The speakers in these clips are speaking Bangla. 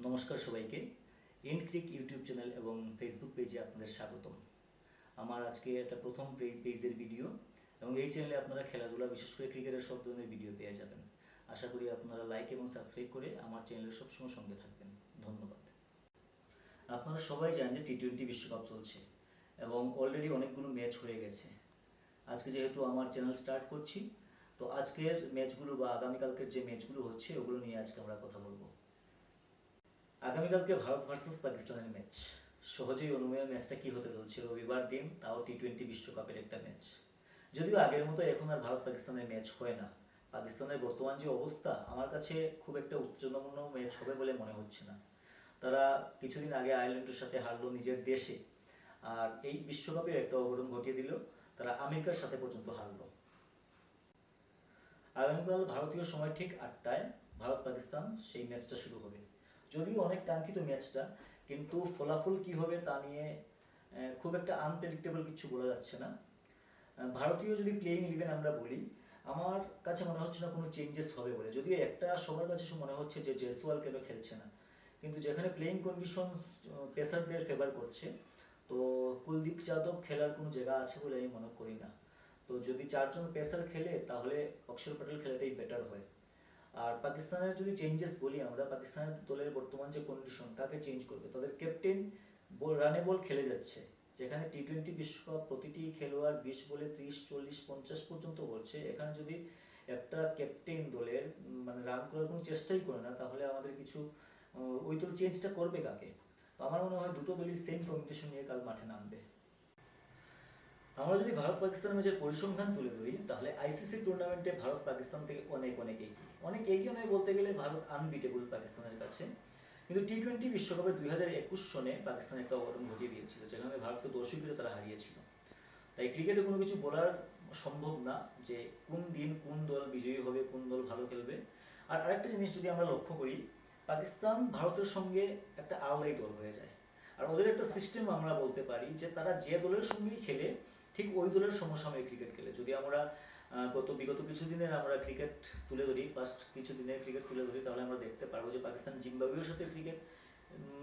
নমস্কার সবাইকে। এন্ড ক্রিক ইউটিউব চ্যানেল এবং ফেসবুক পেজে আপনাদের স্বাগতম। আমার আজকে একটা প্রথম পেজের ভিডিও এবং এই চ্যানেলে আপনারা খেলাধুলা বিশেষ করে ক্রিকেটের সব ধরনের ভিডিও পেয়ে যাবেন। আশা করি আপনারা লাইক এবং সাবস্ক্রাইব করে আমার চ্যানেলের সবসময় সঙ্গে থাকবেন। ধন্যবাদ। আপনারা সবাই জানেন যে টি-20 বিশ্বকাপ চলছে এবং অলরেডি অনেকগুলো ম্যাচ হয়ে গেছে। আজকে যেহেতু আমার চ্যানেল স্টার্ট করছি, তো আজকের ম্যাচগুলো বা আগামীকালকের যে ম্যাচগুলো হচ্ছে ওগুলো নিয়ে আজকে আমরা কথা বলবো। আগামীকালকে ভারত ভার্সেস পাকিস্তানের ম্যাচ। সহজেই অনুমেয় ম্যাচটা কি হতে চলছে, রবিবার দিন, তাও টি-20 বিশ্বকাপের একটা ম্যাচ। যদিও আগের মতো এখন আর ভারত পাকিস্তানের ম্যাচ হয় না। পাকিস্তানের বর্তমান যে অবস্থা, আমার কাছে খুব একটা উত্তেজনাপূর্ণ ম্যাচ হবে বলে মনে হচ্ছে না। তারা কিছুদিন আগে আয়ারল্যান্ডের সাথে হারলো নিজের দেশে, আর এই বিশ্বকাপে একটা অঘটন ঘটিয়ে দিল, তারা আমেরিকার সাথে পর্যন্ত হারলো। আগামীকাল ভারতীয় সময় ঠিক 8টায় ভারত পাকিস্তান সেই ম্যাচটা শুরু হবে। যদিও অনেক কাঙ্ক্ষিত ম্যাচটা, কিন্তু ফলাফল কি হবে তা নিয়ে খুব একটা আনপ্রেডিক্টেবল কিছু বলা যাচ্ছে না। ভারতীয় যদি প্লেইং ইলেভেন আমরা বলি, আমার কাছে মনে হচ্ছে না কোনো চেঞ্জেস হবে বলে। যদিও একটা সবার কাছে মনে হচ্ছে যে জয়সওয়াল কেন খেলছে না, কিন্তু যেখানে প্লেইং কন্ডিশন পেসারদের ফেভার করছে, তো কুলদীপ যাদব খেলার কোনো জায়গা আছে বলে আমি মনে করি না। তো যদি 4জন পেসার খেলে তাহলে অক্ষর প্যাটেল খেলাটাই বেটার হয়। আর পাকিস্তানের যদি চেঞ্জেস বলি আমরা, পাকিস্তানের দলের বর্তমান যে কন্ডিশন, কাকে চেঞ্জ করবে? তাদের ক্যাপ্টেন রানে বল খেলে যাচ্ছে, যেখানে টি-20 বিশ্বকাপ প্রতিটি খেলোয়াড় 20 বলে 30, 40, 50 পর্যন্ত বলছে। এখানে যদি একটা ক্যাপ্টেন দলের মানে রান করার কোনো চেষ্টাই করে না, তাহলে আমাদের কিছু ওই দল চেঞ্জটা করবে কাকে? তো আমার মনে হয় দুটো দলই সেম কম্পিটিশন নিয়ে কাল মাঠে নামবে। আমরা যদি ভারত পাকিস্তান ম্যাচের পরিসংখ্যান তুলে ধরি, তাহলে আইসিসি টুর্নামেন্টে ভারত পাকিস্তান থেকে অনেক অনেক এগিয়ে। অনেক এগিয়ে নয় বলতে গেলে, ভারত আনবিটেবল পাকিস্তানের কাছে। কিন্তু টি-20 বিশ্বকাপে 2021 সনে পাকিস্তান একটা অঘটন ঘটিয়ে দিয়েছিল, যেখানে ভারতকে 10 উইকেটে তারা হারিয়েছিল। তাই ক্রিকেটে কোনো কিছু বলার সম্ভব না যে কোন দিন কোন দল বিজয়ী হবে, কোন দল ভালো খেলবে। আর আরেকটা জিনিস যদি আমরা লক্ষ্য করি, পাকিস্তান ভারতের সঙ্গে একটা আলাদাই দল হয়ে যায়। আর ওদের একটা সিস্টেম আমরা বলতে পারি যে তারা যে দলের সঙ্গেই খেলে ঠিক ওই দলের সমসাময়িক ক্রিকেট খেলে। যদি আমরা বিগত কিছুদিনের আমরা ক্রিকেট তুলে ধরি, পাস্ট কিছুদিনের ক্রিকেট তুলে ধরি, তাহলে আমরা দেখতে পারবো যে পাকিস্তান জিম্বাবুয়ের সাথে ক্রিকেট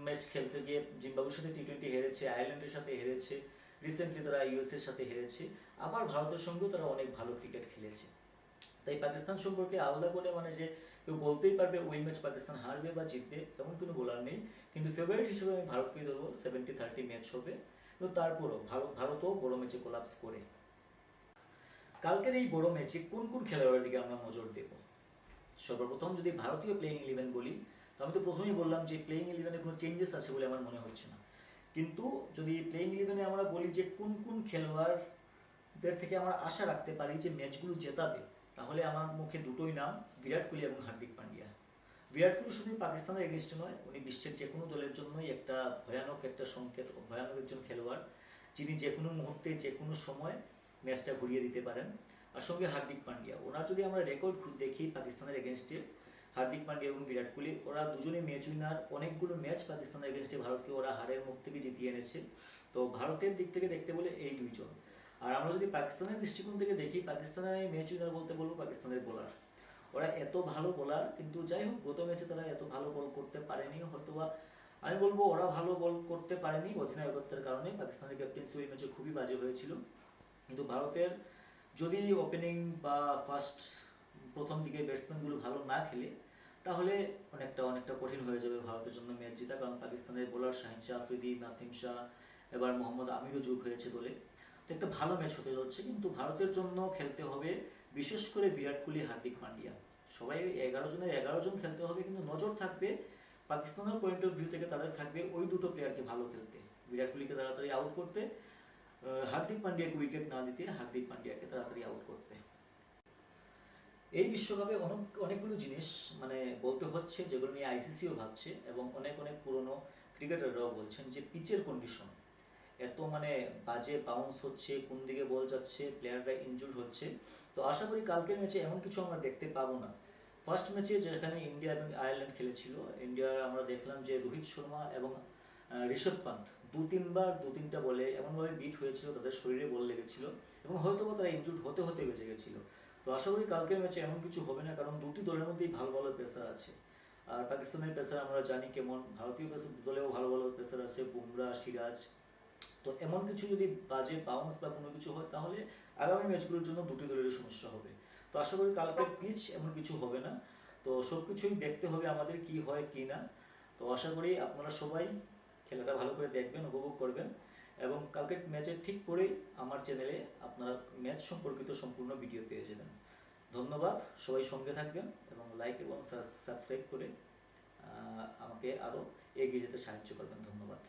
ম্যাচ খেলতে গিয়ে জিম্বাবুয়ের সাথে টি-20 হেরেছে, আয়ারল্যান্ডের সাথে হেরেছে, রিসেন্টলি তারা ইউএসের সাথে হেরেছে, আবার ভারতের সঙ্গেও তারা অনেক ভালো ক্রিকেট খেলেছে। তাই পাকিস্তান সম্পর্কে আলাদা করে মানে যে কেউ বলতেই পারবে ওই ম্যাচ পাকিস্তান হারবে বা জিতবে, এমন কোনো বলার নেই। কিন্তু ফেভারিট হিসেবে আমি ভারতকেই ধরবো। 70-30 ম্যাচ হবে, কিন্তু তারপরও ভারতও বড় ম্যাচে কোলাপস করে। কালকের এই বড় ম্যাচে কোন কোন খেলোয়াড়ের দিকে আমরা নজর দেব? সর্বপ্রথম যদি ভারতীয় প্লেইং ইলেভেন বলি, তো আমি তো প্রথমেই বললাম যে প্লেইং ইলেভেনে কোনো চেঞ্জেস আছে বলে আমার মনে হচ্ছে না। কিন্তু যদি প্লেইং ইলেভেনে আমরা বলি যে কোন কোন খেলোয়াড়দের থেকে আমরা আশা রাখতে পারি যে ম্যাচগুলো জেতাবে, তাহলে আমার মুখে দুটোই নাম, বিরাট কোহলি এবং হার্দিক পান্ডিয়া। বিরাট কোহলি শুধু পাকিস্তানের এগেনস্টে নয়, উনি বিশ্বের যে কোনো দলের জন্যই একটা ভয়ানক একটা সংকেত, ভয়ানক একজন খেলোয়াড়, যিনি যে কোনো মুহূর্তে যে কোনো সময় ম্যাচটা ঘুরিয়ে দিতে পারেন। আর সঙ্গে হার্দিক পান্ডিয়া, ওনার যদি আমরা রেকর্ড দেখি পাকিস্তানের এগেনস্টে, হার্দিক পান্ডিয়া এবং বিরাট কোহলি ওরা দুজনে ম্যাচ উইনার। অনেকগুলো ম্যাচ পাকিস্তানের এগেনস্টে ভারতকে ওরা হারের মুখ থেকে জিতিয়ে এনেছে। তো ভারতের দিক থেকে দেখতে বলে এই দুইজন। আর আমরা যদি পাকিস্তানের দৃষ্টিকোণ থেকে দেখি, পাকিস্তানের ম্যাচ উইনার বলতে বলবো পাকিস্তানের বোলার। ওরা এত ভালো বোলার, কিন্তু যাই হোক গত ম্যাচে তারা এত ভালো বল করতে পারেনি। হয়তোবা আমি বলবো ওরা ভালো বল করতে পারেনি অধিনায়কত্বের কারণে। পাকিস্তানের ক্যাপ্টেন্সি ওই ম্যাচে খুবই বাজে হয়েছিল। কিন্তু ভারতের যদি ওপেনিং বা ফার্স্ট প্রথম দিকে ব্যাটসম্যানগুলো ভালো না খেলে, তাহলে অনেকটা অনেকটা কঠিন হয়ে যাবে ভারতের জন্য ম্যাচ জেতা। কারণ পাকিস্তানের বোলার শাহিন শাহ আফ্রিদি, নাসিম শাহ, এবার মোহাম্মদ আমিরও যোগ হয়েছে দলে। তো একটা ভালো ম্যাচ হতে যাচ্ছে, কিন্তু ভারতের জন্য খেলতে হবে বিশেষ করে বিরাট কোহলি, হার্দিক পান্ডিয়া। সবাই 11 জনের 11 জন খেলতে হবে, কিন্তু নজর থাকবে পাকিস্তানের পয়েন্ট অফ ভিউ থেকে, তাদের থাকবে ওই দুটো প্লেয়ারকে ভালো খেলতে, বিরাট কোহলিকে তাড়াতাড়ি আউট করতে, হার্দিক পান্ডিয়াকে উইকেট না দিতে, হার্দিক পান্ডিয়াকে তাড়াতাড়ি আউট করতে। এই বিশ্বকাপে অনেকগুলো জিনিস মানে বলতে হচ্ছে, যেগুলো নিয়ে আইসিসিও ভাবছে এবং অনেক অনেক পুরনো ক্রিকেটাররাও বলছেন যে পিচের কন্ডিশন এত মানে বাজে, বাউন্স হচ্ছে, কোন দিকে বল যাচ্ছে, প্লেয়াররা ইনজুর্ড হচ্ছে। তো আশা করি কালকের ম্যাচে এমন কিছু আমরা দেখতে পাবো না। ফার্স্ট ম্যাচে যেখানে ইন্ডিয়া এবং আয়ারল্যান্ড খেলেছিল, ইন্ডিয়ার আমরা দেখলাম যে রোহিত শর্মা এবং ঋষভ পান্ট দু তিনটা বলে এমনভাবে বিট হয়েছিল, তাদের শরীরে বল লেগেছিল এবং হয়তো তারা ইনজুর্ড হতে হতে বেঁচে গেছিল। তো আশা করি কালকের ম্যাচে এমন কিছু হবে না, কারণ দুটি দলের মধ্যেই ভালো ভালো পেসার আছে। আর পাকিস্তানের পেসার আমরা জানি কেমন, ভারতীয় পেসার দলেও ভালো ভালো পেসার আছে, বুমরা, সিরাজ। তো এমন কিছু যদি বাজে বাউন্স বা কোনো কিছু হয় তাহলে আগামী ম্যাচগুলোর জন্য দুটি দলেরই সমস্যা হবে। তো আশা করি কালকের পিচ এমন কিছু হবে না। তো সব কিছুই দেখতে হবে আমাদের, কি হয় কি না। তো আশা করি আপনারা সবাই খেলাটা ভালো করে দেখবেন, উপভোগ করবেন, এবং কালকের ম্যাচের ঠিক পরেই আমার চ্যানেলে আপনারা ম্যাচ সম্পর্কিত সম্পূর্ণ ভিডিও পেয়ে যাবেন। ধন্যবাদ, সবাই সঙ্গে থাকবেন এবং লাইক এবং সাবস্ক্রাইব করে আমাকে আরও এগিয়ে যেতে সাহায্য করবেন। ধন্যবাদ।